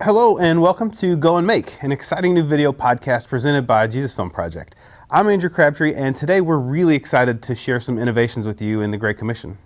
Hello and welcome to Go and Make, an exciting new video podcast presented by Jesus Film Project. I'm Andrew Crabtree, and today we're really excited to share some innovations with you in the Great Commission.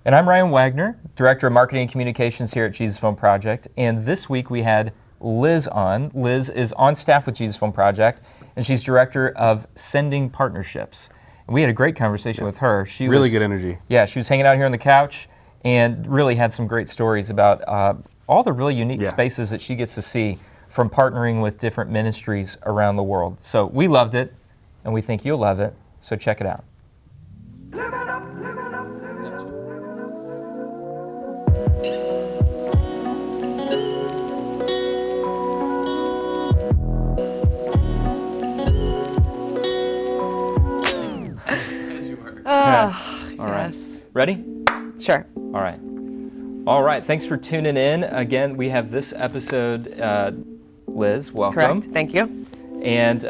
And I'm Ryan Wagner, Director of Marketing and Communications here at Jesus Film Project. And this week we had Liz on. Liz is on staff with Jesus Film Project, and she's Director of Sending Partnerships. And we had a great conversation with her. She Really was, good energy. Yeah, she was hanging out here on the couch and really had some great stories about all the really unique spaces that she gets to see from partnering with different ministries around the world. So we loved it, and we think you'll love it, so check it out. All right. Ready? Sure. All right. All right. Thanks for tuning in. Again, we have this episode. Liz, welcome. Correct. Thank you. And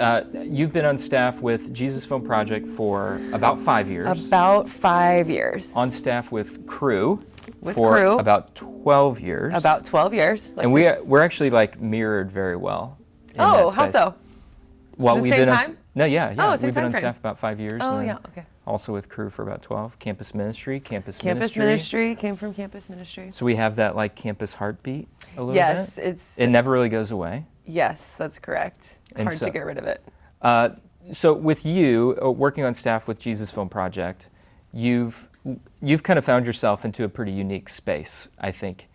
you've been on staff with Jesus Film Project for about 5 years. About 5 years. On staff with Crew With for Crew. about 12 years. About 12 years. And we're actually like mirrored very well. In that Oh, how space. so? Well, The we've same been time? yeah. Oh, same we've been time on frame. staff about 5 years. Oh, and then yeah, okay. Also with Crew for about 12. Campus ministry. Campus ministry, came from campus ministry. So we have that like campus heartbeat a little Yes, bit. it's, It never really goes away. yes, that's correct. And Hard so- to get rid of it. So with you working on staff with Jesus Film Project, you've kind of found yourself into a pretty unique space, I think,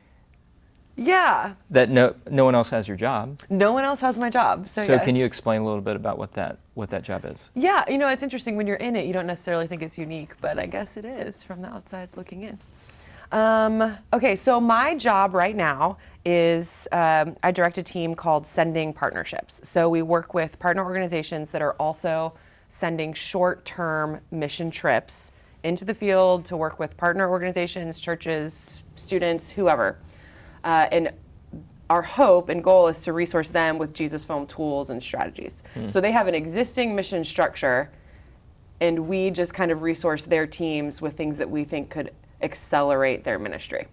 Yeah, that no one else has your job. no one else has my job. So, So yes. can you explain a little bit about what that job is? Yeah, it's interesting when you're in it, you don't necessarily think it's unique, but I guess it is from the outside looking in. Okay, so my job right now is I direct a team called Sending Partnerships. So we work with partner organizations that are also sending short-term mission trips into the field to work with partner organizations, churches, students, whoever. And our hope and goal is to resource them with Jesus Film tools and strategies. So they have an existing mission structure, and we just kind of resource their teams with things that we think could accelerate their ministry.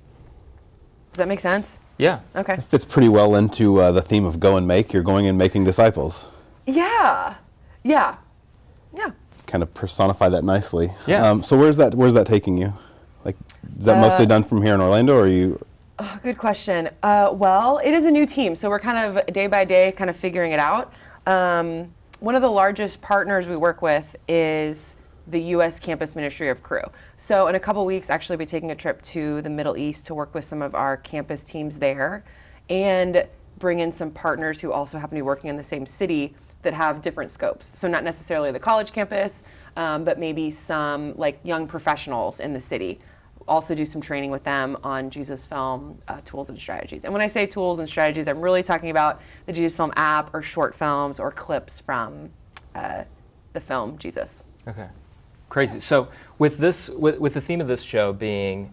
Does that make sense? Yeah. Okay. Fits pretty well into the theme of Go and Make. You're going and making disciples. Yeah. Kind of personify that nicely. Yeah. So where's that taking you? Like, is that mostly done from here in Orlando, or are you? Oh, good question. Well, it is a new team, so we're kind of day by day kind of figuring it out. One of the largest partners we work with is the U.S. Campus Ministry of Crew. So in a couple weeks, actually, we'll be taking a trip to the Middle East to work with some of our campus teams there and bring in some partners who also happen to be working in the same city that have different scopes. So not necessarily the college campus, but maybe some like young professionals in the city. Also do some training with them on Jesus Film tools and strategies. And when I say tools and strategies, I'm really talking about the Jesus Film app or short films or clips from the film Jesus. Okay. Crazy. So with this, with the theme of this show being,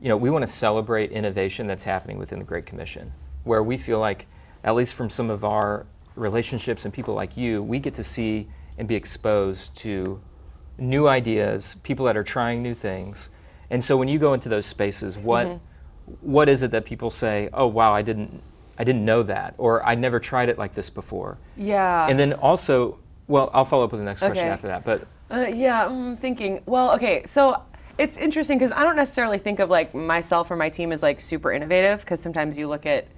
we want to celebrate innovation that's happening within the Great Commission, where we feel like, at least from some of our relationships and people like you, we get to see and be exposed to new ideas, people that are trying new things. And so when you go into those spaces, what is it that people say, oh wow, I didn't know that, or I never tried it like this before? Yeah. And then also, well, I'll follow up with the next question Okay. after that, but I'm thinking, well, okay, so it's interesting because I don't necessarily think of like myself or my team as like super innovative, because sometimes you look at,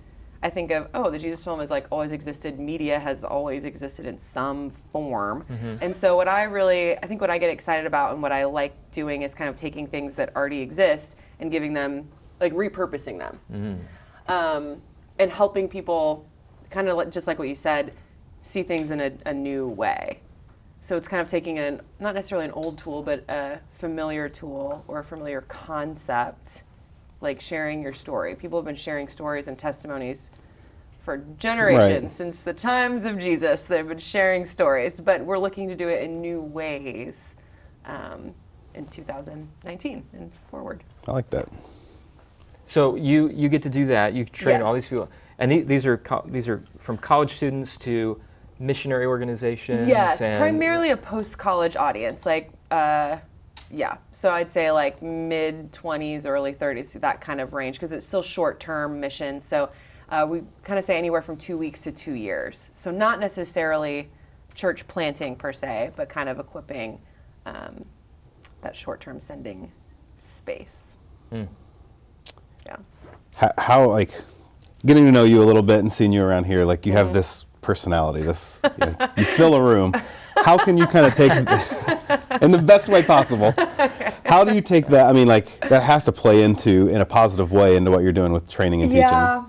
I think of, the Jesus Film has like always existed, media has always existed in some form. And so what I get excited about and what I like doing is kind of taking things that already exist and giving them, like repurposing them. And helping people kind of just like what you said, see things in a new way. So it's kind of taking not necessarily an old tool, but a familiar tool or a familiar concept, like sharing your story. People have been sharing stories and testimonies for generations, Right. since the times of Jesus. They've been sharing stories, but we're looking to do it in new ways in 2019 and forward. I like that. so you get to do that. You train all Yes. these people, and these are from college students to missionary organizations. Yes, and primarily a post-college audience, like so I'd say like mid-20s, early 30s, that kind of range, because it's still short-term mission. So We kind of say anywhere from 2 weeks to 2 years. So not necessarily church planting per se, but kind of equipping that short-term sending space. Yeah. How like getting to know you a little bit and seeing you around here, like you have this personality, you fill a room. How can you kind of take in the best way possible? How do you take that? I mean, like that has to play in a positive way into what you're doing with training and teaching. Yeah,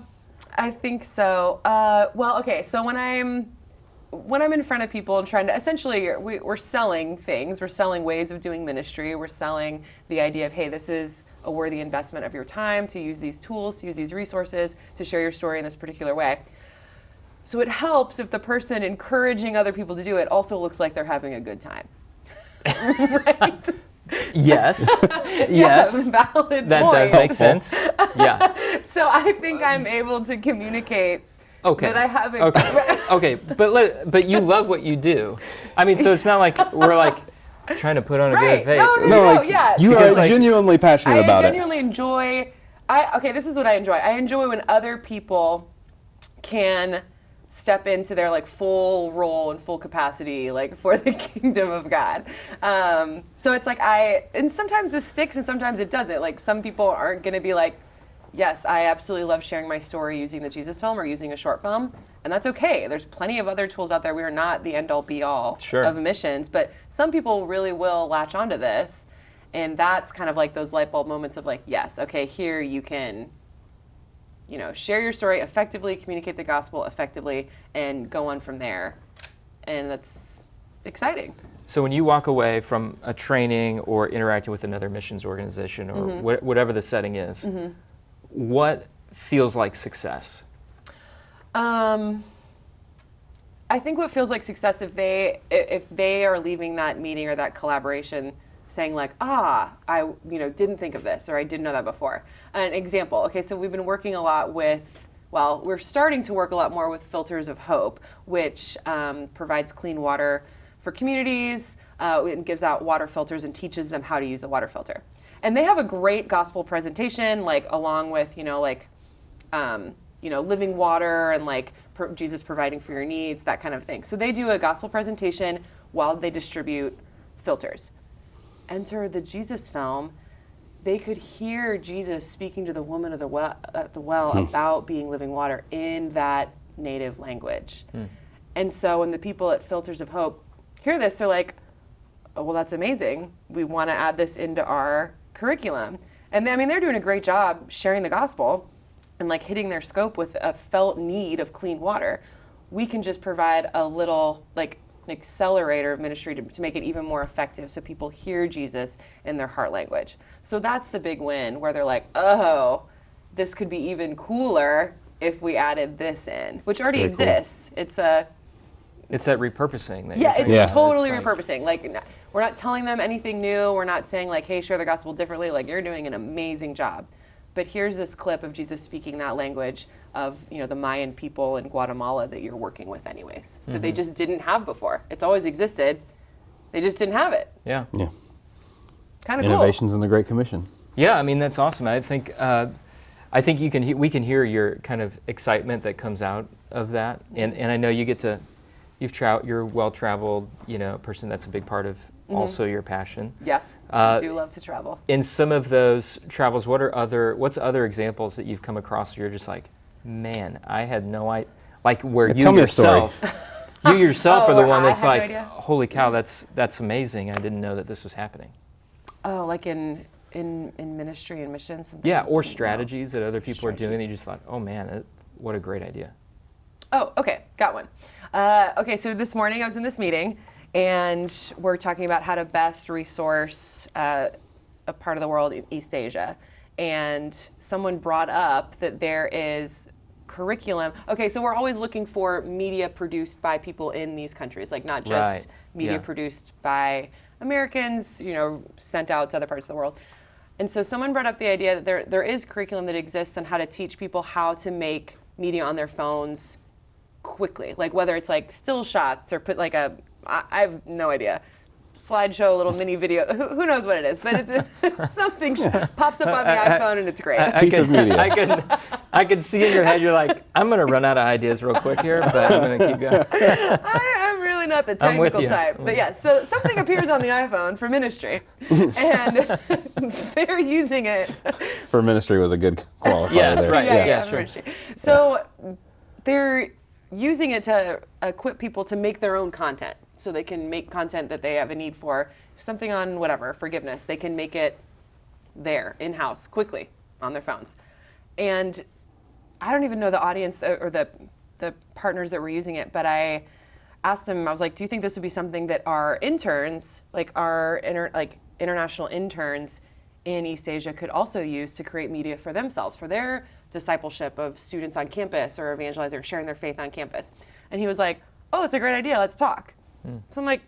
I think so. Well, okay. So when I'm in front of people and trying to, essentially, we're selling things. We're selling ways of doing ministry. We're selling the idea of, hey, this is a worthy investment of your time to use these tools, to use these resources, to share your story in this particular way. So it helps if the person encouraging other people to do it also looks like they're having a good time. Right? Yes. Yes. Valid that point. does make sense. Yeah. So I think I'm able to communicate that I haven't. Okay. But you love what you do. I mean, so it's not like we're like trying to put on a good face. No, yeah. You are genuinely passionate about it. I genuinely enjoy. This is what I enjoy. I enjoy when other people can step into their like full role and full capacity like for the kingdom of God. So it's like and sometimes this sticks and sometimes it doesn't. Like some people aren't going to be like, yes, I absolutely love sharing my story using the Jesus film or using a short film. And that's okay. There's plenty of other tools out there. We are not the end all be all of missions, but some people really will latch onto this. And that's kind of like those light bulb moments of like, yes, okay, here you can, share your story effectively, communicate the gospel effectively, and go on from there. And that's exciting. So when you walk away from a training or interacting with another missions organization or whatever the setting is, what feels like success? I think what feels like success if they are leaving that meeting or that collaboration saying like, I didn't think of this, or I didn't know that before. An example, okay, so we've been working a lot we're starting to work a lot more with Filters of Hope, which provides clean water for communities, and gives out water filters and teaches them how to use a water filter. And they have a great gospel presentation, like along with, living water and like Jesus providing for your needs, that kind of thing. So they do a gospel presentation while they distribute filters. Enter the Jesus film. They could hear Jesus speaking to the woman at the well about being living water in that native language. And so when the people at Filters of Hope hear this, they're like, oh, well, that's amazing. We want to add this into our curriculum. And they're doing a great job sharing the gospel and like hitting their scope with a felt need of clean water. We can just provide a little like an accelerator of ministry to make it even more effective so people hear Jesus in their heart language. So that's the big win where they're like, oh, this could be even cooler if we added this in, which already exists. Cool. It's that repurposing. It's totally repurposing. Like we're not telling them anything new. We're not saying like, hey, share the gospel differently. Like you're doing an amazing job. But here's this clip of Jesus speaking that language of the Mayan people in Guatemala that you're working with anyways, that they just didn't have before. It's always existed. They just didn't have it. Yeah. Kind of cool. Innovations in the Great Commission. Yeah, that's awesome. I think we can hear your kind of excitement that comes out of that. And I know you're a well-traveled, person. That's a big part of also your passion. Yeah. I do love to travel. In some of those travels, what's other examples that you've come across where you're just like, man, I had no idea, like where you yourself are the one that's like, holy cow, that's amazing. I didn't know that this was happening. Oh, like in ministry and missions? Yeah, or strategies that other people are doing that you just thought, oh man, what a great idea. Oh, okay, got one. So this morning I was in this meeting, and we're talking about how to best resource a part of the world in East Asia. And someone brought up that there is curriculum. Okay, so we're always looking for media produced by people in these countries, like not just media produced by Americans, sent out to other parts of the world. And so someone brought up the idea that there is curriculum that exists on how to teach people how to make media on their phones quickly, like whether it's like still shots or put like I have no idea, slideshow, little mini video. Who knows what it is, but it's something pops up on the iPhone and it's great. Piece of media. I could see in your head, you're like, I'm going to run out of ideas real quick here, but I'm going to keep going. I'm really not the technical type. But yeah, so something appears on the iPhone for ministry, and they're using it. For ministry was a good qualifier Yes, there. right. Yeah, for sure. ministry. So they're using it to equip people to make their own content. So they can make content that they have a need for, something on whatever, forgiveness. They can make it there, in-house, quickly, on their phones. And I don't even know the audience or the partners that were using it, but I asked them, I was like, do you think this would be something that our interns, like our international interns in East Asia could also use to create media for themselves, for their discipleship of students on campus or evangelizing or sharing their faith on campus? And he was like, oh, that's a great idea, let's talk. So I'm like,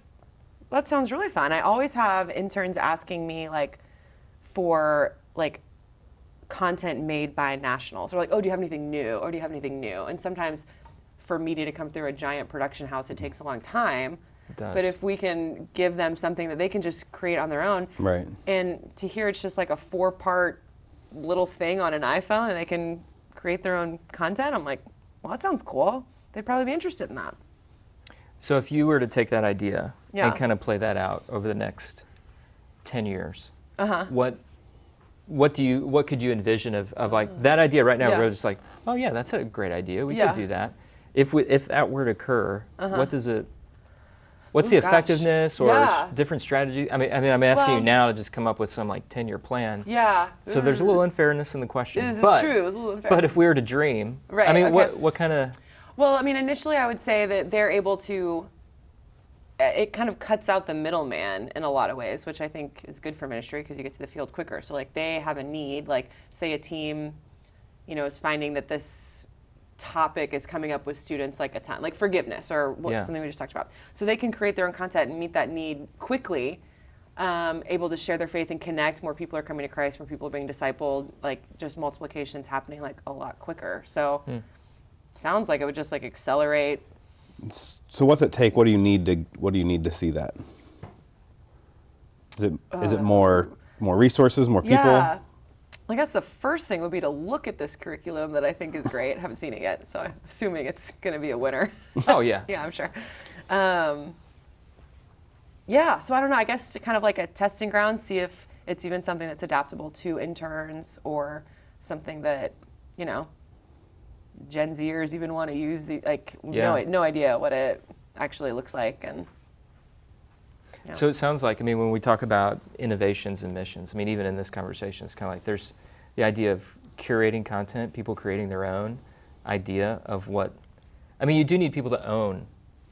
that sounds really fun. I always have interns asking me for content made by nationals. Or like, oh, do you have anything new? Or do you have anything new? And sometimes for media to come through a giant production house, it takes a long time. It does. But if we can give them something that they can just create on their own, Right. and to hear it's just like a 4-part little thing on an iPhone and they can create their own content, I'm like, well, that sounds cool. They'd probably be interested in that. So if you were to take that idea Yeah. and kind of play that out over the next 10 years, Uh-huh. what could you envision of like that idea right now? Yeah. We're just like, oh yeah, that's a great idea. We Yeah. could do that. If that were to occur, what does it? What's Ooh, the gosh. effectiveness or Yeah. different strategy? I mean, I'm asking you Well- now to just come up with some 10-year plan. Yeah. So there's a little unfairness in the question. It's but, true. It's a little unfair. But if we were to dream, Right, I mean, okay. what kind of? Well, I mean, initially I would say that they're able to, it kind of cuts out the middleman in a lot of ways, which I think is good for ministry because you get to the field quicker. So they have a need, say a team, is finding that this topic is coming up with students a ton, like forgiveness or something we just talked about. So they can create their own content and meet that need quickly, able to share their faith and connect. More people are coming to Christ, more people are being discipled, just multiplication's happening a lot quicker. So sounds like it would just accelerate. So what's it take? What do you need to see that? Is it more resources, more people? Yeah. I guess the first thing would be to look at this curriculum that I think is great. I haven't seen it yet, so I'm assuming it's going to be a winner. Oh yeah. Yeah, I'm sure. So I don't know. I guess kind of like a testing ground, see if it's even something that's adaptable to interns or something that, Gen Zers even want to use. No idea what it actually looks like. And yeah. So it sounds like, when we talk about innovations and missions, even in this conversation, it's kind of like there's the idea of curating content, people creating their own idea of what, you do need people to own,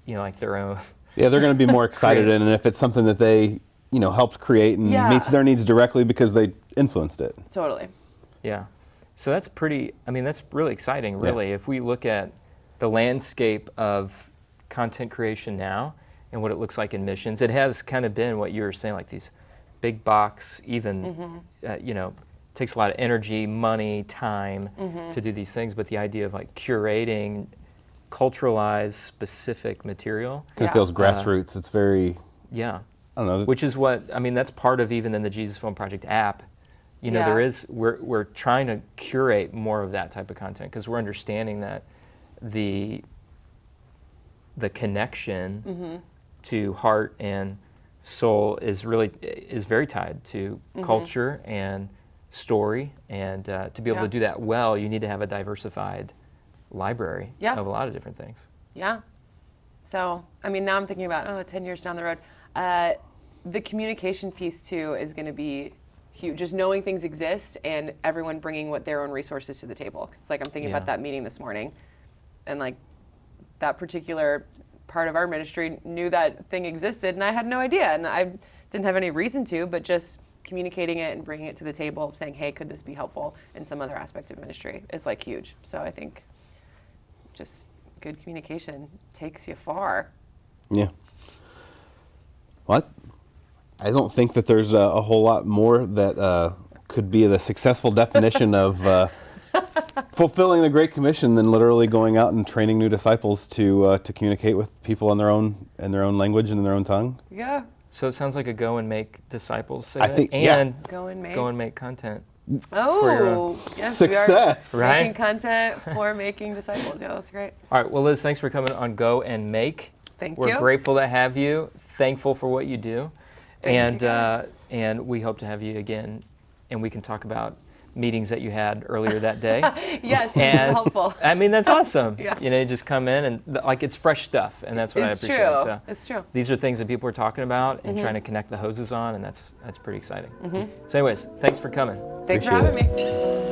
their own. Yeah, they're going to be more excited in, and if it's something that they, helped create and meets their needs directly because they influenced it. Totally. Yeah. So that's that's really exciting, really. Yeah. If we look at the landscape of content creation now and what it looks like in missions, it has kind of been what you were saying, these big box, even, takes a lot of energy, money, time to do these things, but the idea of curating culturalized, specific material. It feels grassroots. It's very, I don't know. Which is what, that's part of even in the Jesus Film Project app. We're trying to curate more of that type of content because we're understanding that the connection to heart and soul is very tied to culture and story, and to be able to do that well, you need to have a diversified library of a lot of different things. Yeah. So, now I'm thinking about 10 years down the road. The communication piece too is going to be huge. Just knowing things exist and everyone bringing their own resources to the table. It's I'm thinking about that meeting this morning, and that particular part of our ministry knew that thing existed, and I had no idea, and I didn't have any reason to, but just communicating it and bringing it to the table, saying, hey, could this be helpful in some other aspect of ministry is huge. So I think just good communication takes you far. Yeah. What? I don't think that there's a whole lot more that could be the successful definition of fulfilling the Great Commission than literally going out and training new disciples to communicate with people in their own language and in their own tongue. Yeah. So it sounds like a go and make disciples. Say I that? think, yeah. And Go and make. go and make content. Oh, yes, we are Success. Right? making content for making disciples. Yeah, that's great. All right. Well, Liz, thanks for coming on Go and Make. Thank We're you. grateful to have you. Thankful for what you do, Thank you, guys. and we hope to have you again, and we can talk about meetings that you had earlier that day. Yes, And helpful. I mean, that's awesome. Yeah. You know, you just come in and like it's fresh stuff, and that's what I It's appreciate. true. So It's true. these are things that people are talking about and trying to connect the hoses on, and that's pretty exciting. So, anyways, thanks for coming. Thanks for Appreciate having me.